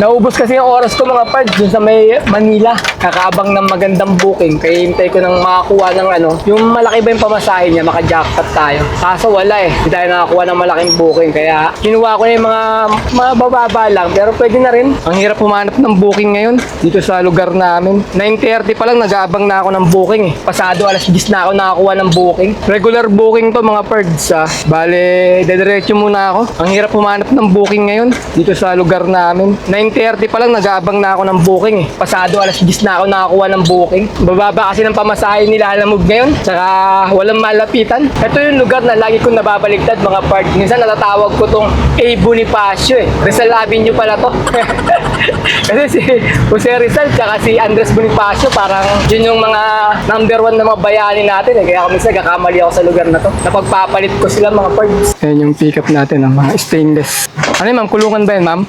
Naubos kasi yung oras ko mga pards dun sa may Manila. Kakaabang ng magandang booking. Kaya hintay ko nang makakuha ng yung malaki ba yung pamasahe niya, maka-jackpot tayo. Kaso wala Hindi tayo nakakuha ng malaking booking. Kaya kinuha ko na yung mga bababa lang. Pero pwede na rin. Ang hirap pumanap ng booking ngayon dito sa lugar namin. 9:30 pa lang nag-aabang na ako ng booking Pasado alas 10 na ako nakakuha ng booking. Regular booking to mga pards Bale, dediretso muna ako. Ang hirap pumanap ng booking ngayon dito sa lugar namin. 9:30 pa lang nag-aabang na ako ng booking Pasado alas 10 na ako nakakuha ng booking. Bababa kasi ng pamasahe nila Alamog ngayon. Tsaka walang malapitan. Ito yung lugar na lagi kong nababaligtad mga pards. Minsan natatawag ko tong A. Bonifacio Rizal Avenue pala to. Kasi si Jose Rizal tsaka si Andres Bonifacio parang yun yung mga number 1 na mga bayani natin Kaya kung minsan kakamali ako sa lugar na to. Napagpapalit ko sila mga pards. Ayan yung pick up natin ng mga stainless. Ano yun ma'am? Kulungan ba yun ma'am?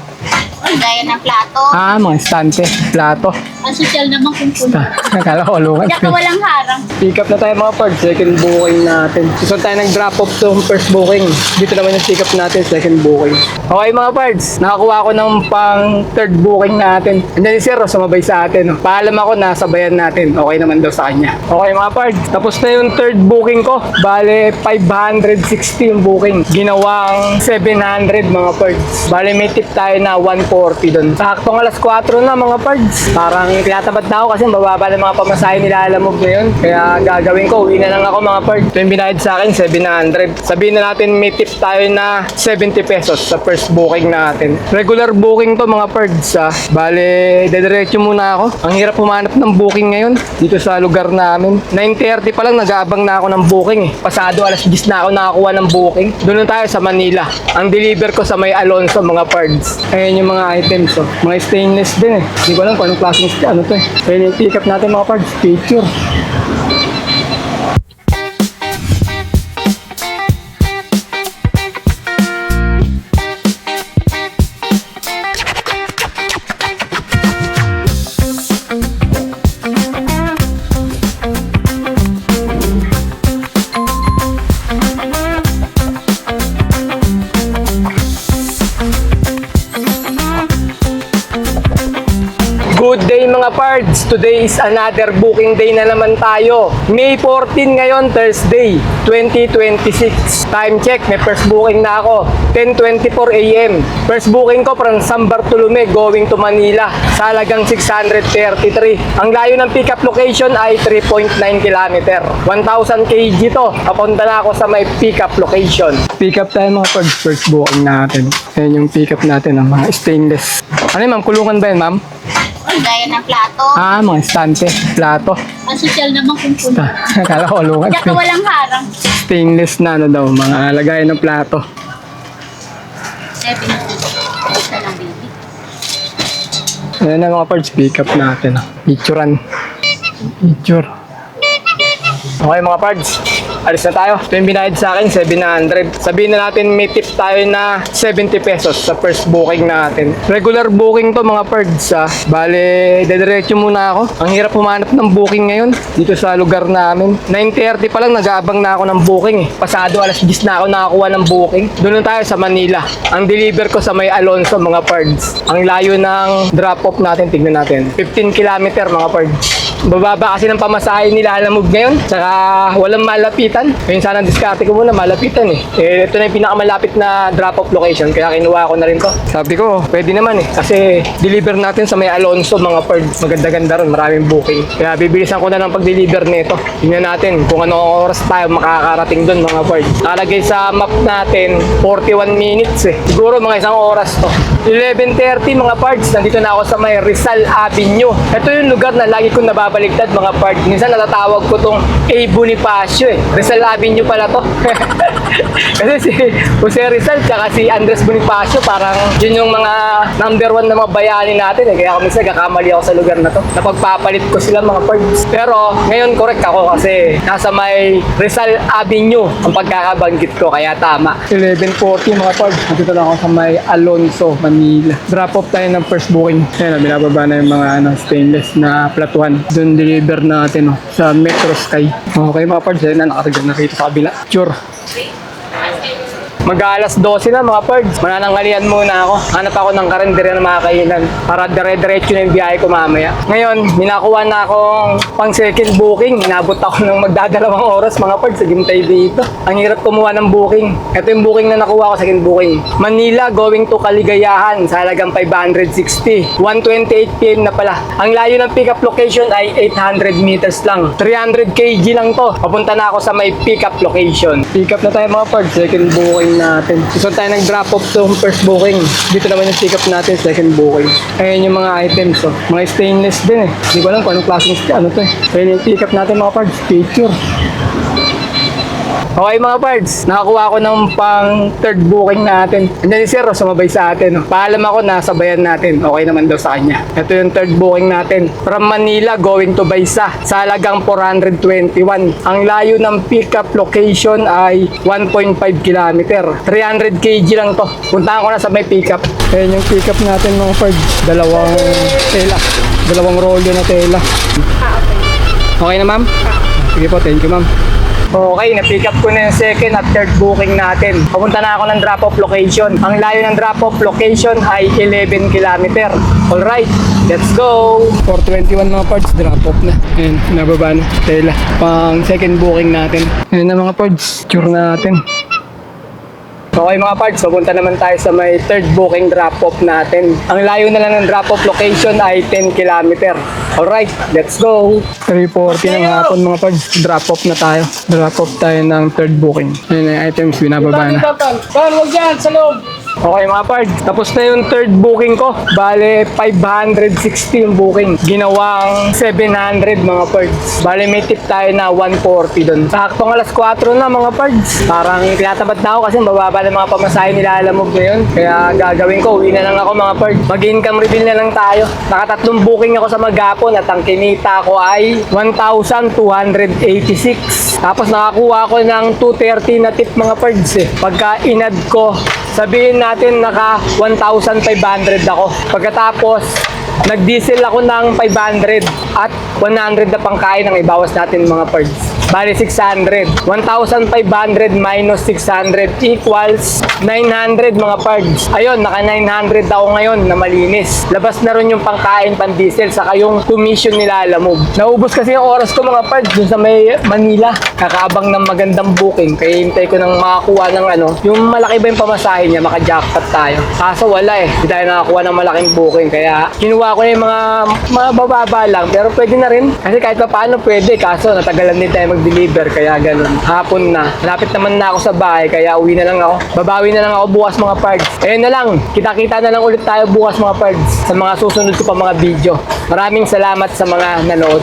Gaya ng plato. Mga estante, plato. Ang social naman kung puno. Nakala ko kulungan. Kaya walang harang. Pick up na tayo mga pards, second booking natin. Gusto tayo nag-drop off to first booking. Dito naman yung pick up natin, second booking. Okay mga pards, nakakuha ako ng pang third booking natin. Andiyan si Sir, sumabay sa atin. Paalam ako, nasabayan natin. Okay naman daw sa kanya. Okay mga pards, tapos na yung third booking ko. Bale, 560 yung booking. Ginawang 700 mga pards. Bale, may tip tayo na 140 doon. Saktong alas 4 na mga pards. Parang tinatapat na ako kasi mababa ng mga pamasahe nila Alamog ngayon. Kaya gagawin ko, uwi na lang ako mga pards. Ito yung binayad sa akin, 700. Sabihin na natin may tip tayo na 70 pesos sa first booking natin. Regular booking to mga pards Bale, dediretso muna ako. Ang hirap pumanap ng booking ngayon dito sa lugar namin. 9:30 pa lang nag-aabang na ako ng booking Pasado alas 10 na ako nakakuha ng booking. Doon tayo sa Manila. Ang deliver ko sa may Alonso mga pards. Ayan yung mga items Mga stainless din Hindi ko alam kung anong klaseng to Ayan yung pick up natin mga pards. Picture. Good day mga pards! Today is another booking day na naman tayo. May 14 ngayon, Thursday, 2026. Time check, may first booking na ako. 10:24 AM. First booking ko from San Bartolome going to Manila. Sa halagang 633. Ang layo ng pickup location ay 3.9 km. 1,000 kg to. Papunta na ako sa may pickup location. Pick up tayo mga pards, first booking natin. Ayan yung pick up natin ng mga stainless. Ano yun ma'am? Kulungan ba yun ma'am? Gaya ng plato. Mga estante, plato. Ang social naman kung puno. Akala ko kulungan. Kaya walang harang. Stainless na daw, mga lagayan ng plato. 70. Ito lang, baby. Ayan na mga parts, pick up natin. Picturean. Picture. Okay mga pards, alis na tayo. Ito yung binayad sa akin, 700. Sabihin na natin may tip tayo na 70 pesos sa first booking natin. Regular booking to mga pards Bale, dediretso muna ako. Ang hirap pumanap ng booking ngayon dito sa lugar namin. 9:30 pa lang nag-aabang na ako ng booking Pasado alas 10 na ako nakakuha ng booking. Doon tayo sa Manila. Ang deliver ko sa may Alonso mga pards. Ang layo ng drop off natin, tignan natin. 15 km mga pards. Bababa kasi ng pamasahe nila Alamog ngayon. Tsaka walang malapitan. Ngayon sana diskarte ko muna, malapitan ito na yung pinakamalapit na drop-off location. Kaya kinuha ko na rin to. Sabi ko, pwede naman Kasi deliver natin sa may Alonso mga pards. Maganda-ganda ron, maraming booking. Kaya bibilisan ko na ng pag-deliver nito. Tingnan natin kung anong oras tayo makakarating doon mga pards. Nakalagay sa map natin, 41 minutes Siguro mga isang oras to. 11:30 mga pards, nandito na ako sa may Rizal Avenue. Ito yung lugar na lagi kong nababaligtad mga pards. Minsan natatawag ko tong A. Bonifacio Rizal Avenue pala to. Kasi si Jose Rizal tsaka si Andres Bonifacio parang yun yung mga number 1 na mga bayani natin Kaya kung minsan kakamali ako sa lugar na to. Napagpapalit ko sila mga pards. Pero ngayon correct ako kasi nasa may Rizal Avenue ang pagkakabanggit ko kaya tama. 11:40 mga pards, nandito lang ako sa may Alonso, Manila. Drop off tayo ng first booking. Ayan, binababa na yung mga stainless na platuhan. Doon deliver natin sa Metro Sky. Okay mga pards, ayan na, nakaragyan na rito sa kabila. Sure. Mag-alas 12 na mga pards. Manananghalian muna ako. Hanap ako ng karinderya na makakainan para dire-diretso na yung biyahe ko mamaya. Ngayon, minakuha na akong pang second booking. Inabot ako ng magdadalawang oras mga pards sa gintay dito. Ang hirap kumuha ng booking. Ito yung booking na nakuha ko, second booking. Manila going to Caligayahan sa halagang 560. 1:28 PM na pala. Ang layo ng pick-up location ay 800 meters lang. 300 kg lang to. Papunta na ako sa may pick-up location. Pick-up na tayo mga pards. Second booking natin. Gusto tayo nag-drop off to first booking. Dito naman yung pick-up natin, second booking. Ayan yung mga items. Oh. Mga stainless din eh. Hindi ko alam kung anong klaseng ano to eh. Ayan yung pick-up natin mga pards. Picture. Okay mga pards, nakakuha ko ng pang third booking natin. Andiyan si Sir, sumabay sa atin. Oh. Paalam ako na sabayan natin. Okay naman daw sa kanya. Ito yung third booking natin. From Manila going to Baysa sa halagang 421. Ang layo ng pickup location ay 1.5 km. 300 kg lang to. Puntahan ko na sa may pickup. Ayan yung pickup natin mga pards. Dalawang tela. Dalawang rollo na tela. Okay na ma'am? Sige po, thank you ma'am. Okay, na-pick up ko na yung second at third booking natin. Papunta na ako ng drop-off location. Ang layo ng drop-off location ay 11 km. Alright, let's go! 421 mga parts, drop-off na. Ayan, nababa na. Tela. Pang second booking natin. Ayan na mga parts, tour natin. Okay mga parts, pupunta naman tayo sa may third booking drop-off natin. Ang layo na lang ng drop-off location ay 10 km. Alright, let's go! 3:40 ng hapon mga parts, drop-off na tayo. Drop-off tayo ng third booking. Ayan na yung items, binababa na. Huwag dyan, sa loob. Okay mga pards, tapos na yung third booking ko. Bale, 560 yung booking. Ginawang 700 mga pards. Bale, may tip tayo na 140 doon. Saktong alas 4 na mga pards. Parang tinatapat na ako kasi mababa na mga pamasahe nila alamog ngayon. Kaya gagawin ko, uwi na lang ako mga pards. Mag-income reveal na lang tayo. Nakatatlong booking ako sa maghapon at ang kinita ko ay 1,286. Tapos nakakuha ko ng 230 na tip mga pards eh. Pagka inad ko, sabihin natin naka 1,500 ako. Pagkatapos, nag-diesel ako ng 500 at 100 na pangkain ang ibawas natin mga pards. Bali 600. 1,500 minus 600 equals 900 mga pards. Ayun, naka 900 ako ngayon na malinis. Labas na rin yung pangkain, pan-diesel, saka yung commission nila alamog. Naubos kasi yung oras ko mga pards dun sa may Manila. Kakaabang ng magandang booking. Kaya hintay ko nang makakuha ng ano. Yung malaki ba yung pamasahe niya, maka-jackpot tayo. Kaso wala eh. Hindi tayo nakakuha ng malaking booking. Kaya kinuha ko na yung mga bababa lang. Pero pwede na rin. Kasi kahit pa paano pwede. Kaso natagalan din tayo mag-deliver. Kaya ganun. Hapon na. Lapit naman na ako sa bahay. Kaya uwi na lang ako. Babawi na lang ako bukas mga pards. Ayun na lang. Kita-kita na lang ulit tayo bukas mga pards. Sa mga susunod ko pa mga video. Maraming salamat sa mga nanood.